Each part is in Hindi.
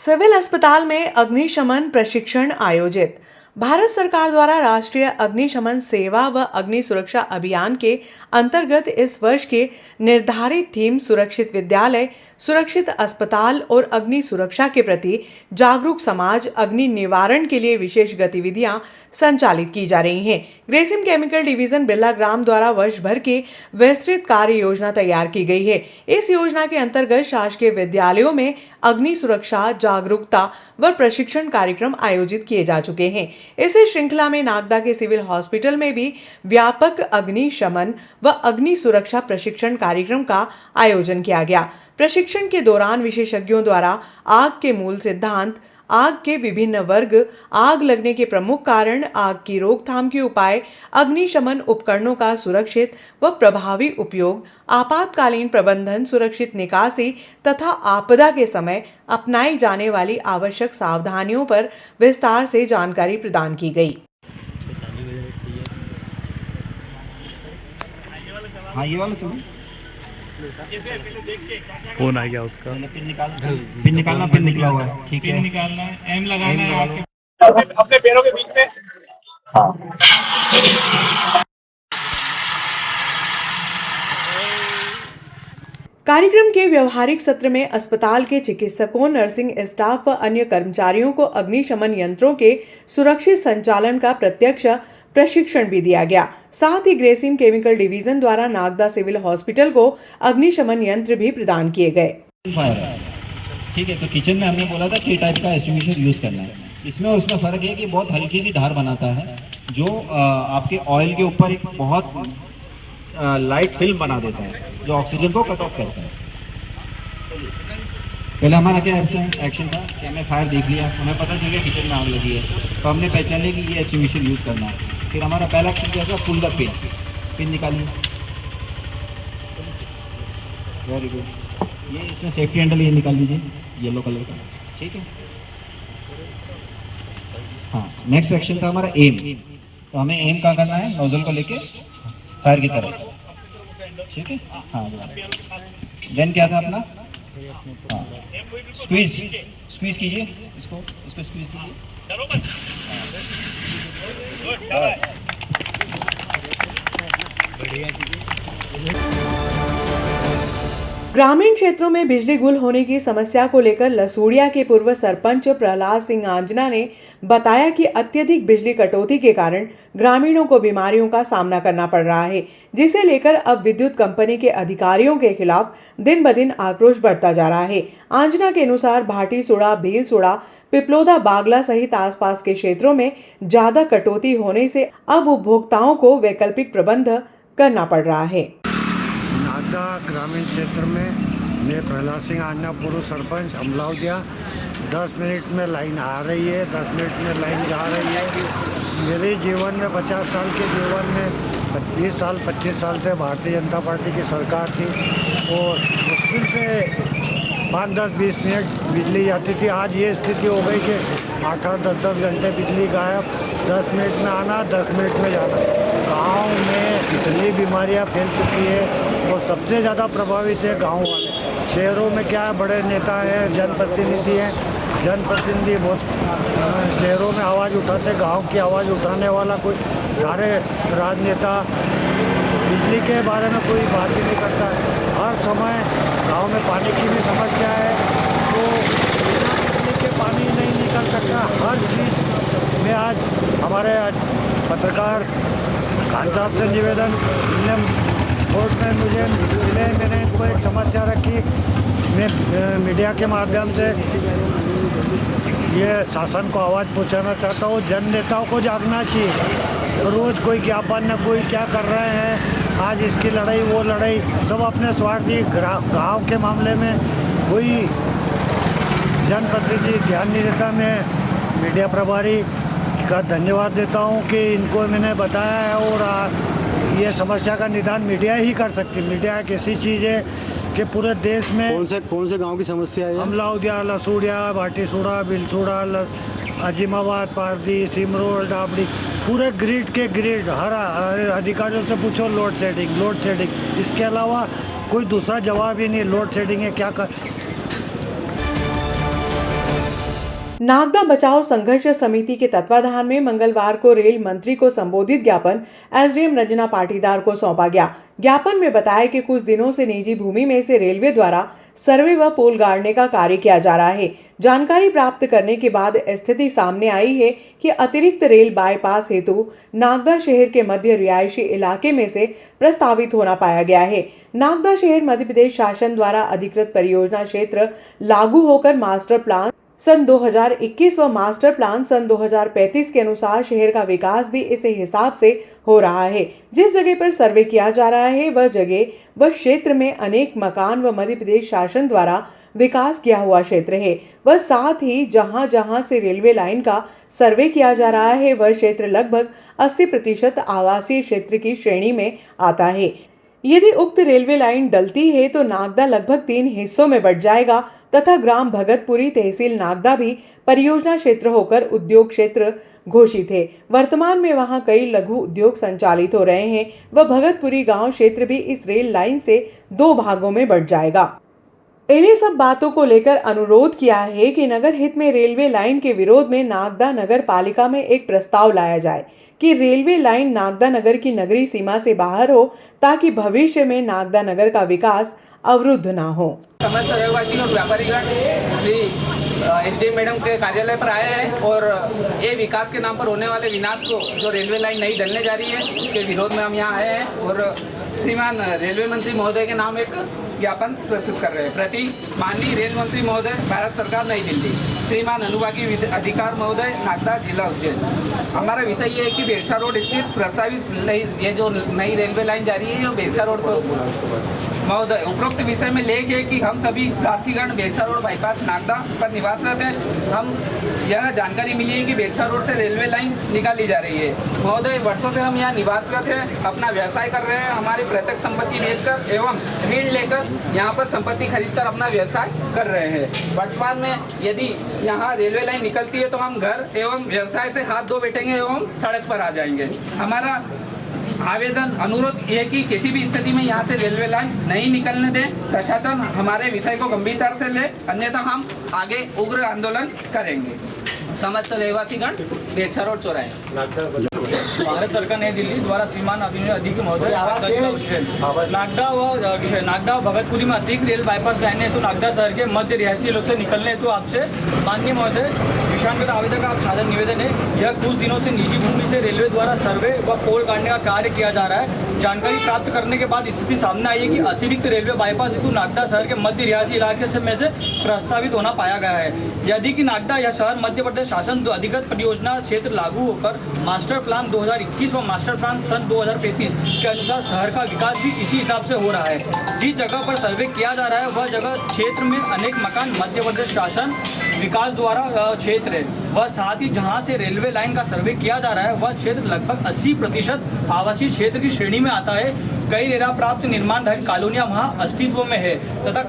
सिविल अस्पताल में अग्निशमन प्रशिक्षण आयोजित। भारत सरकार द्वारा राष्ट्रीय अग्निशमन सेवा व अग्नि सुरक्षा अभियान के अंतर्गत इस वर्ष के निर्धारित थीम सुरक्षित विद्यालय, सुरक्षित अस्पताल और अग्नि सुरक्षा के प्रति जागरूक समाज, अग्नि निवारण के लिए विशेष गतिविधियां संचालित की जा रही हैं। ग्रेसिम केमिकल डिवीजन बिरला ग्राम द्वारा वर्ष भर के विस्तृत कार्य योजना तैयार की गई है। इस योजना के अंतर्गत शासकीय विद्यालयों में अग्नि सुरक्षा, जागरूकता व प्रशिक्षण कार्यक्रम आयोजित किए जा चुके हैं। इसी श्रृंखला में नागदा के सिविल हॉस्पिटल में भी व्यापक अग्निशमन व अग्नि सुरक्षा प्रशिक्षण कार्यक्रम का आयोजन किया गया। प्रशिक्षण के दौरान विशेषज्ञों द्वारा आग के मूल सिद्धांत, आग के विभिन्न वर्ग, आग लगने के प्रमुख कारण, आग की रोकथाम के उपाय, अग्निशमन उपकरणों का सुरक्षित व प्रभावी उपयोग, आपातकालीन प्रबंधन, सुरक्षित निकासी तथा आपदा के समय अपनाई जाने वाली आवश्यक सावधानियों पर विस्तार से जानकारी प्रदान की गई। हाँ, ये वाला सुनो। फोन आ गया उसका। पिन निकालना, पिन निकला हुआ है। ठीक है, पिन निकालना है, एम लगाना है अपने पैरों के बीच में। कार्यक्रम के व्यवहारिक सत्र में अस्पताल के चिकित्सकों, नर्सिंग स्टाफ व अन्य कर्मचारियों को अग्निशमन यंत्रों के सुरक्षित संचालन का प्रत्यक्ष प्रशिक्षण भी दिया गया। साथ ही ग्रेसिम केमिकल डिवीजन द्वारा नागदा सिविल हॉस्पिटल को अग्निशमन यंत्र भी प्रदान किए गए। ठीक है, तो किचन में हमने बोला था कि टाइप का एक्सटिंग्विशर यूज करना है। इसमें और उसमें फर्क है कि बहुत हल्की सी धार बनाता है जो आपके ऑयल के ऊपर एक बहुत लाइट फिल्म बना देता है जो ऑक्सीजन को कट ऑफ करता है। पहले हमारा क्या एक्शन था कि हमें फायर देख लिया, हमें पता चल गया किचन में आग लगी है, तो हमने पहचान लिया कि ये एक्सटिंग्विशर यूज़ करना है। फिर हमारा पहला एक्शन क्या था, पुल द पिन। पिन निकालिए, वेरी गुड। ये इसमें सेफ्टी हैंडल ये निकाल लीजिए, येलो कलर का। ठीक है, हाँ। नेक्स्ट एक्शन था हमारा एम। तो हमें एम कहाँ करना है, नोजल को लेके फायर की तरफ। ठीक है, हाँ। देन क्या था अपना, हाँ, स्क्वीज। स्क्वीज कीजिए इसको स्क्वीज कीजिए। बस। ग्रामीण क्षेत्रों में बिजली गुल होने की समस्या को लेकर लसूड़िया के पूर्व सरपंच प्रहलाद सिंह आंजना ने बताया कि अत्यधिक बिजली कटौती के कारण ग्रामीणों को बीमारियों का सामना करना पड़ रहा है, जिसे लेकर अब विद्युत कंपनी के अधिकारियों के खिलाफ दिन ब दिन आक्रोश बढ़ता जा रहा है। आंजना के अनुसार भाटी सुड़ा, भील सुड़ा, पिपलोदा, बागला सहित आसपास के क्षेत्रों में ज्यादा कटौती होने से अब उपभोक्ताओं को वैकल्पिक प्रबंध करना पड़ रहा है। नागदा ग्रामीण क्षेत्र में मैं प्रहलाद सिंह आंजना, पूर्व सरपंच, अमलावदिया। 10 मिनट में लाइन आ रही है, 10 मिनट में लाइन जा रही है। मेरे जीवन में 50 साल के जीवन में 25 साल से भारतीय जनता पार्टी की सरकार थी और मुश्किल से 5, 10, 20 मिनट बिजली जाती थी। आज ये स्थिति हो गई कि 8, 10 घंटे बिजली गायब, 10 मिनट में आना, 10 मिनट में जाना। गांव में इतनी बीमारियां फैल चुकी है और सबसे ज़्यादा प्रभावित है गांव वाले। शहरों में क्या है, बड़े नेता हैं, जनप्रतिनिधि हैं, जनप्रतिनिधि बहुत शहरों में आवाज़ उठाते, गांव की आवाज़ उठाने वाला कोई सारे राजनेता बिजली के बारे में कोई बात ही नहीं करता है। हर समय गांव में पानी की भी समस्या है, तो बिजली के पानी नहीं निकल सकता। हर चीज़ में आज हमारे पत्रकार खान साहब से निवेदन, कोर्ट में मुझे मिले, मैंने इनको एक समस्या रखी। मैं मीडिया के माध्यम से ये शासन को आवाज़ पहुंचाना चाहता हूँ। जन नेताओं को जागना चाहिए। रोज़ कोई ज्ञापन न कोई क्या कर रहे हैं, आज इसकी लड़ाई वो लड़ाई, सब अपने स्वार्थी। गाँव के मामले में कोई जनप्रतिनिधि ध्यान नहीं देता। मैं मीडिया प्रभारी का धन्यवाद देता हूं कि इनको मैंने बताया है और ये समस्या का निदान मीडिया ही कर सकती है। मीडिया एक ऐसी चीज़ है कि पूरे देश में कौन से गांव की समस्या है? अमलावदिया, लसूड़िया, भाटीसुड़ा, बिलसुड़ा, अजीमाबाद, पारदी, सिमरोल, डाबड़ी, पूरे ग्रिड के ग्रिड। हर अधिकारियों से पूछो, लोड शेडिंग। इसके अलावा कोई दूसरा जवाब ही नहीं। लोड शेडिंग है, क्या कर नागदा बचाओ संघर्ष समिति के तत्वाधान में मंगलवार को रेल मंत्री को संबोधित ज्ञापन एसडीएम रंजना पाटीदार को सौंपा गया। ज्ञापन में बताया कि कुछ दिनों से निजी भूमि में से रेलवे द्वारा सर्वे व पोल गाड़ने का कार्य किया जा रहा है। जानकारी प्राप्त करने के बाद स्थिति सामने आई है कि अतिरिक्त रेल बाईपास हेतु नागदा शहर के मध्य रिहायशी इलाके में से प्रस्तावित होना पाया गया है। नागदा शहर मध्य प्रदेश शासन द्वारा अधिकृत परियोजना क्षेत्र लागू होकर मास्टर प्लान सन 2021 व मास्टर प्लान सन 2035 के अनुसार शहर का विकास भी इसी हिसाब से हो रहा है। जिस जगह पर सर्वे किया जा रहा है वह जगह व क्षेत्र में अनेक मकान व मध्य प्रदेश शासन द्वारा विकास किया हुआ क्षेत्र है। वह साथ ही जहां जहां से रेलवे लाइन का सर्वे किया जा रहा है वह क्षेत्र लगभग 80% आवासीय क्षेत्र की श्रेणी में आता है। यदि उक्त रेलवे लाइन डलती है तो नागदा लगभग 3 हिस्सों में बंट जाएगा तथा ग्राम भगतपुरी तहसील नागदा भी परियोजना क्षेत्र होकर उद्योग क्षेत्र घोषित है। वर्तमान में वहां कई लघु उद्योग संचालित हो रहे हैं व भगतपुरी गांव क्षेत्र भी इस रेल लाइन से 2 भागों में बंट जाएगा। इन्हीं सब बातों को लेकर अनुरोध किया है कि नगर हित में रेलवे लाइन के विरोध में नागदा नगर पालिका में एक प्रस्ताव लाया जाए कि रेलवे लाइन नागदा नगर की नगरीय सीमा से बाहर हो ताकि भविष्य में नागदा नगर का विकास अवरुद्ध ना हो। समस्त रहवासी और व्यापारीगण श्री एसडीएम मैडम के कार्यालय पर आए हैं और ये विकास के नाम पर होने वाले विनाश को जो रेलवे लाइन नहीं डलने जा रही है उसके विरोध में हम यहाँ आए हैं और श्रीमान रेलवे मंत्री महोदय के नाम एक ज्ञापन प्रस्तुत कर रहे हैं। प्रति माननीय रेल मंत्री महोदय भारत सरकार नई दिल्ली, श्रीमान अनुभागीय अधिकार महोदय नागदा जिला उज्जैन। हमारा विषय ये है कि बेरछा रोड स्थित प्रस्तावित ये जो नई रेलवे लाइन जा रही है ये बेरछा रोड पर महोदय उपरोक्त विषय में लेख है कि हम सभी प्रार्थीगण बेरछा रोड बाईपास नागदा पर निवासरत हैं। हम यह जानकारी मिली है कि बेरछा रोड से रेलवे लाइन निकाली जा रही है। महोदय वर्षों से हम यहाँ निवासरत हैं, अपना व्यवसाय कर रहे हैं। हमारी प्रत्यक्ष संपत्ति बेचकर एवं ऋण लेकर यहाँ पर संपत्ति खरीदकर अपना व्यवसाय कर रहे हैं। वर्तमान में यदि यहाँ रेलवे लाइन निकलती है तो हम घर एवं व्यवसाय से हाथ धो बैठेंगे एवं सड़क पर आ जाएंगे। हमारा आवेदन अनुरोध ये कि किसी भी स्थिति में यहाँ से रेलवे लाइन नहीं निकलने दें। प्रशासन हमारे विषय को गंभीरता से ले, अन्यथा हम आगे उग्र आंदोलन करेंगे। समस्त रहवासीगण बेरछा रोड चौराहे। भारत सरकार नई दिल्ली द्वारा श्रीमान अधिकारी महोदय नागदा व भगतपुरी में अतिरिक्त रेल बाईपास लाइन हेतु नागदा शहर के मध्य रिहायशी इलाकों से निकलने हेतु आपसे माननीय महोदय विशांत आवेदन का सादर निवेदन है। यह कुछ दिनों से निजी भूमि से रेलवे द्वारा सर्वे व पोल गाड़ने का कार्य किया जा रहा है। जानकारी प्राप्त करने के बाद स्थिति सामने आई है कि अतिरिक्त रेलवे बाईपास हेतु नागदा शहर के मध्य रिहायशी इलाके में से प्रस्तावित होना पाया गया है। यदि कि नागदा यह शहर मध्य प्रदेश शासन अधिकृत परियोजना क्षेत्र लागू होकर मास्टर प्लान 2021 व मास्टर प्लान सन 2035 के अनुसार शहर का विकास भी इसी हिसाब से हो रहा है। जिस जगह पर सर्वे किया जा रहा है वह जगह क्षेत्र में अनेक मकान मध्य प्रदेश शासन विकास द्वारा क्षेत्र है। वह साथ ही जहां से रेलवे लाइन का सर्वे किया जा रहा है वह क्षेत्र लगभग 80% आवासीय क्षेत्र की श्रेणी में आता है। कई रेरा प्राप्त निर्माण रहित कॉलोनियां वहां अस्तित्व में है तथा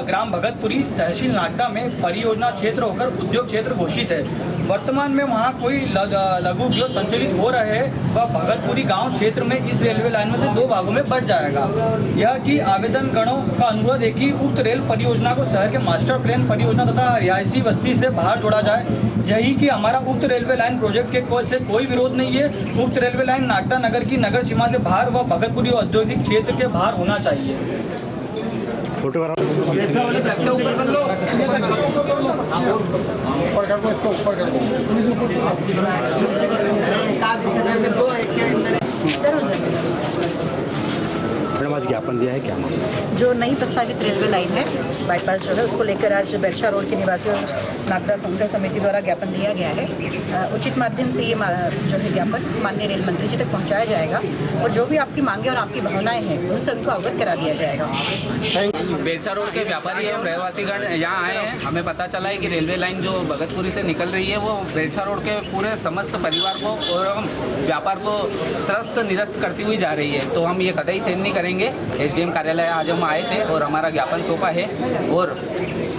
ग्राम भगतपुरी तहसील नागदा में परियोजना क्षेत्र होकर उद्योग क्षेत्र घोषित है। वर्तमान में वहां कोई लघु उद्योग संचालित हो रहे हैं। वह भगतपुरी गांव क्षेत्र में इस रेलवे लाइन में से 2 भागों में बढ़ जाएगा। यह कि आवेदन गणों का अनुरोध है कि उक्त रेल परियोजना को शहर के मास्टर प्लान परियोजना तथा रिहायशी बस्ती से बाहर जोड़ा जाए। यही कि हमारा उक्त रेलवे लाइन प्रोजेक्ट के से कोई विरोध नहीं है। उक्त रेलवे लाइन नागदा नगर की नगर सीमा से बाहर व भगतपुरी औद्योगिक क्षेत्र के बाहर होना चाहिए। मैडम आज ज्ञापन दिया है क्या मामला? जो नई प्रस्तावित रेलवे लाइन है बाईपास जो है उसको लेकर आज बेरछा रोड के निवासियों नागदा संघर्ष समिति द्वारा ज्ञापन दिया गया है। उचित माध्यम से ये जो है ज्ञापन माननीय रेल मंत्री जी तक पहुंचाया जाएगा और जो भी आपकी मांगे और आपकी भावनाएं हैं उनसे उनको अवगत करा दिया जाएगा। बेरछा रोड के व्यापारी एवं रहवासीगण यहाँ आए हैं। हमें पता चला है कि रेलवे लाइन जो भगतपुरी से निकल रही है वो बेरछा रोड के पूरे समस्त परिवार को और व्यापार को त्रस्त निरस्त करती हुई जा रही है। तो हम ये कतई सहन नहीं करेंगे। एसडीएम कार्यालय आज हम आए थे और हमारा ज्ञापन सौंपा है और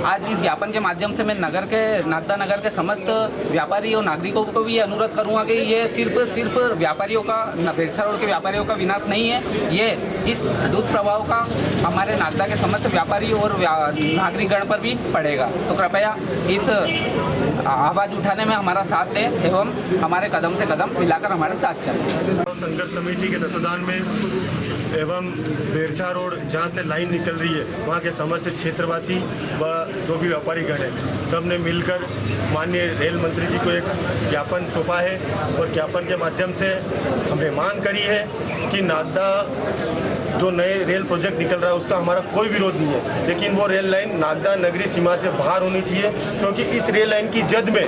आज इस ज्ञापन के माध्यम से मैं नागदा नगर के समस्त व्यापारी और नागरिकों को भी अनुरोध करूंगा कि ये सिर्फ व्यापारियों का बेरछा रोड के व्यापारियों का विनाश नहीं है, ये इस दुष्प्रभाव का हमारे नागदा के समस्त व्यापारी और नागरिकगण पर भी पड़ेगा। तो कृपया इस आवाज़ उठाने में हमारा साथ दें एवं हमारे कदम से कदम मिलाकर हमारे साथ चलें। संघर्ष समिति के तत्वाधान में एवं बेरछा रोड जहाँ से लाइन निकल रही है वहाँ के समस्त क्षेत्रवासी व जो भी व्यापारीगण है सब ने मिलकर माननीय रेल मंत्री जी को एक ज्ञापन सौंपा है और ज्ञापन के माध्यम से हमने मांग करी है कि नागदा जो नए रेल प्रोजेक्ट निकल रहा है उसका हमारा कोई विरोध नहीं है, लेकिन वो रेल लाइन नागदा नगरी सीमा से बाहर होनी चाहिए, क्योंकि इस रेल लाइन की जद में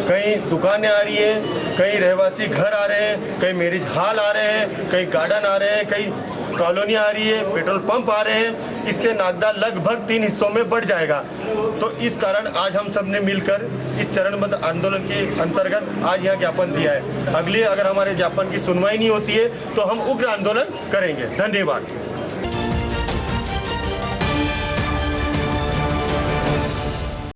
कहीं दुकानें आ रही है, कहीं रहवासी घर आ रहे हैं, कहीं मैरिज हॉल आ रहे हैं, कहीं गार्डन आ रहे हैं, कहीं कॉलोनियाँ आ रही है, पेट्रोल पंप आ रहे हैं। इससे नागदा लगभग 3 हिस्सों में बढ़ जाएगा। तो इस कारण आज हम सब ने मिलकर इस चरणबद्ध आंदोलन के अंतर्गत आज यहाँ ज्ञापन दिया है। अगले अगर हमारे ज्ञापन की सुनवाई नहीं होती है तो हम उग्र आंदोलन करेंगे। धन्यवाद।